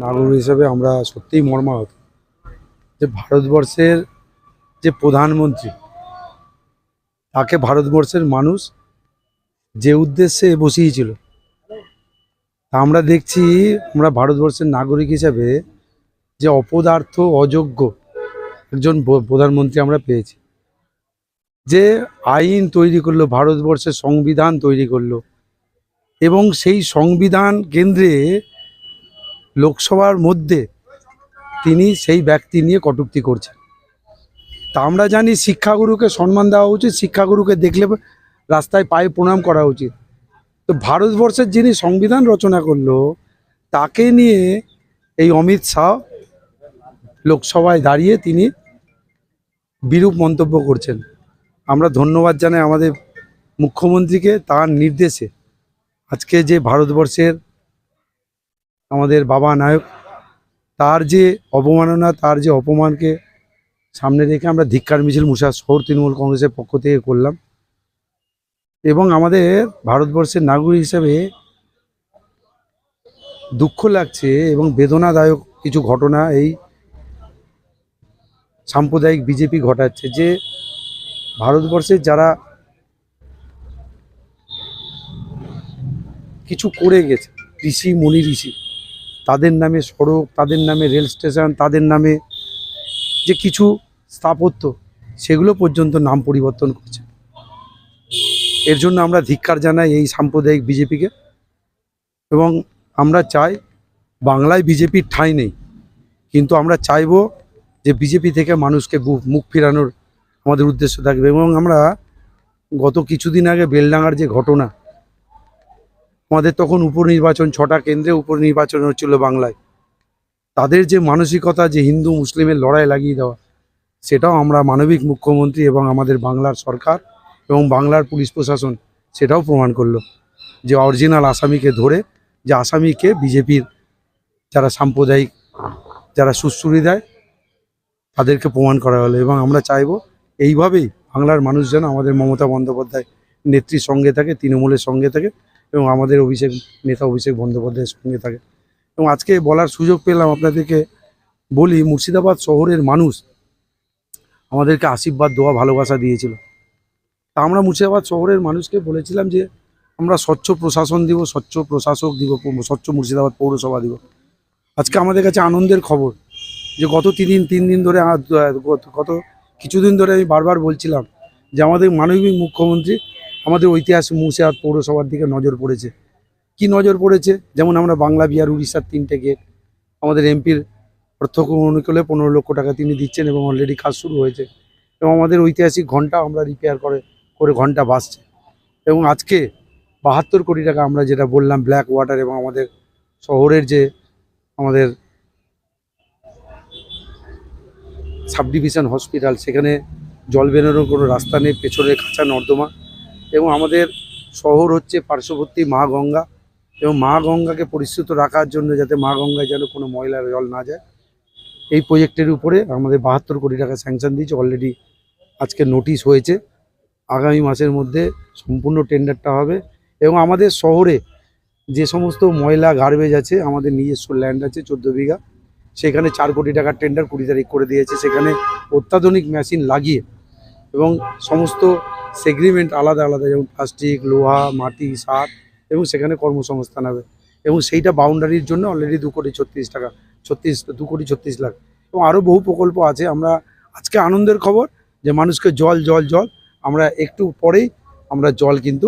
নাগরিক হিসেবে আমরা সত্যিই মর্মাহত যে ভারতবর্ষের যে প্রধানমন্ত্রী, তাকে ভারতবর্ষের মানুষ যে উদ্দেশ্যে বসিয়েছিল, তা আমরা দেখছি আমরা ভারতবর্ষের নাগরিক হিসেবে যে অপদার্থ অযোগ্য একজন প্রধানমন্ত্রী আমরা পেয়েছি। যে আইন তৈরি করলো, ভারতবর্ষের সংবিধান তৈরি করলো, এবং সেই সংবিধান কেন্দ্রে লোকসভার মধ্যে তিনি সেই ব্যক্তি নিয়ে কটূক্তি করছেন। তা আমরা জানি শিক্ষাগুরুকে সম্মান দেওয়া উচিত, শিক্ষাগুরুকে দেখলে রাস্তায় পায়ে প্রণাম করা উচিত। তো ভারতবর্ষের যিনি সংবিধান রচনা করলো, তাকে নিয়ে এই অমিত শাহ লোকসভায় দাঁড়িয়ে তিনি বিরূপ মন্তব্য করছেন। আমরা ধন্যবাদ জানাই আমাদের মুখ্যমন্ত্রীকে, তার নির্দেশে আজকে যে ভারতবর্ষের আমাদের বাবা নায়ক, তার যে অবমাননা, তার যে অপমানকে সামনে রেখে আমরা ধিক্কার মিছিল মুর্শিদাবাদ শহর তৃণমূল কংগ্রেসের পক্ষ থেকে করলাম। এবং আমাদের ভারতবর্ষের নাগরিক হিসেবে দুঃখ লাগছে এবং বেদনাদায়ক কিছু ঘটনা এই সাম্প্রদায়িক বিজেপি ঘটাচ্ছে। যে ভারতবর্ষের যারা কিছু করে গেছে, ঋষি মণি ঋষি, তাদের নামে সড়ক, তাদের নামে রেল স্টেশন, তাদের নামে যে কিছু স্থাপত্য, সেগুলো পর্যন্ত নাম পরিবর্তন করছে। এর জন্য আমরা ধিক্কার জানাই এই সাম্প্রদায়িক বিজেপিকে। এবং আমরা চাই, বাংলায় বিজেপির ঠাঁই নেই, কিন্তু আমরা চাইব যে বিজেপি থেকে মানুষকে মুখ ফেরানোর আমাদের উদ্দেশ্য থাকবে। এবং আমরা গত কিছুদিন আগে বেলডাঙ্গার যে ঘটনা, আমাদের তখন উপনির্বাচন, 6টা কেন্দ্রে উপনির্বাচন হচ্ছিল বাংলায়, তাদের যে মানসিকতা, যে হিন্দু মুসলিমের লড়াই লাগিয়ে দেওয়া, সেটাও আমরা মানবিক মুখ্যমন্ত্রী এবং আমাদের বাংলার সরকার এবং বাংলার পুলিশ প্রশাসন সেটাও প্রমাণ করলো যে অরিজিনাল আসামিকে ধরে, যে আসামিকে বিজেপির যারা সাম্প্রদায়িক, যারা সুশ্রুরি দেয়, তাদেরকে প্রমাণ করা হলো। এবং আমরা চাইব এইভাবেই বাংলার মানুষ যেন আমাদের মমতা বন্দ্যোপাধ্যায় নেত্রীর সঙ্গে থাকে, তৃণমূলের সঙ্গে থাকে, এবং আমাদের নেতা অভিষেক বন্দ্যোপাধ্যায়ের সঙ্গে থাকে। এবং আজকে বলার সুযোগ পেলাম আপনাদেরকে বলি, মুর্শিদাবাদ শহরের মানুষ আমাদেরকে আশীর্বাদ, দোয়া, ভালোবাসা দিয়েছিল। তা আমরা মুর্শিদাবাদ শহরের মানুষকে বলেছিলাম যে আমরা স্বচ্ছ প্রশাসন দিব, স্বচ্ছ প্রশাসক দিব, স্বচ্ছ মুর্শিদাবাদ পৌরসভা দিব। আজকে আমাদের কাছে আনন্দের খবর যে গত তিন দিন ধরে, গত কিছুদিন ধরে আমি বারবার বলছিলাম যে আমাদের মাননীয় মুখ্যমন্ত্রী আমাদের ঐতিহাসিক মুর্শিদাবাদ পৌরসভার দিকে নজর পড়েছে। কি নজর পড়েছে? যেমন আমরা বাংলা, বিহার, উড়িষ্যার 3টে গেট, আমাদের এমপির প্রত্যক্ষ অনুকূলে 15 লক্ষ টাকা তিনি দিচ্ছেন এবং অলরেডি কাজ শুরু হয়েছে। এবং আমাদের ঐতিহাসিক ঘন্টা আমরা রিপেয়ার করে ঘন্টা বাসছে। এবং আজকে 72 কোটি টাকা আমরা যেটা বললাম ব্ল্যাক ওয়াটার, এবং আমাদের শহরের যে আমাদের সাব ডিভিশন হসপিটাল, সেখানে জল বেরোনোর কোনো রাস্তা নেই, পেছনে কাঁচা নর্দমা। এবং আমাদের শহর হচ্ছে পার্শ্ববর্তী মা গঙ্গা, এবং মা গঙ্গাকে পরিশ্রুত রাখার জন্য, যাতে মা গঙ্গায় যেন কোনো ময়লার জল না যায়, এই প্রজেক্টের উপরে আমাদের 72 কোটি টাকা স্যাংশন দিয়েছে। অলরেডি আজকে নোটিশ হয়েছে, আগামী মাসের মধ্যে সম্পূর্ণ টেন্ডারটা হবে। এবং আমাদের শহরে যে সমস্ত ময়লা গার্বেজ আছে, আমাদের নিজস্ব ল্যান্ড আছে 14 বিঘা, সেখানে 4 কোটি টাকার টেন্ডার 20 তারিখ করে দিয়েছে। সেখানে অত্যাধুনিক মেশিন লাগিয়ে এবং সমস্ত সেগ্রিমেন্ট আলাদা আলাদা, যেমন প্লাস্টিক, লোহা, মাটি, সার, এবং সেখানে কর্মসংস্থান হবে। এবং সেইটা বাউন্ডারির জন্য অলরেডি 2 কোটি 36 লাখ। এবং আরও বহু প্রকল্প আছে। আমরা আজকে আনন্দের খবর যে মানুষকে জল জল জল, আমরা একটু পরেই আমরা জল কিন্তু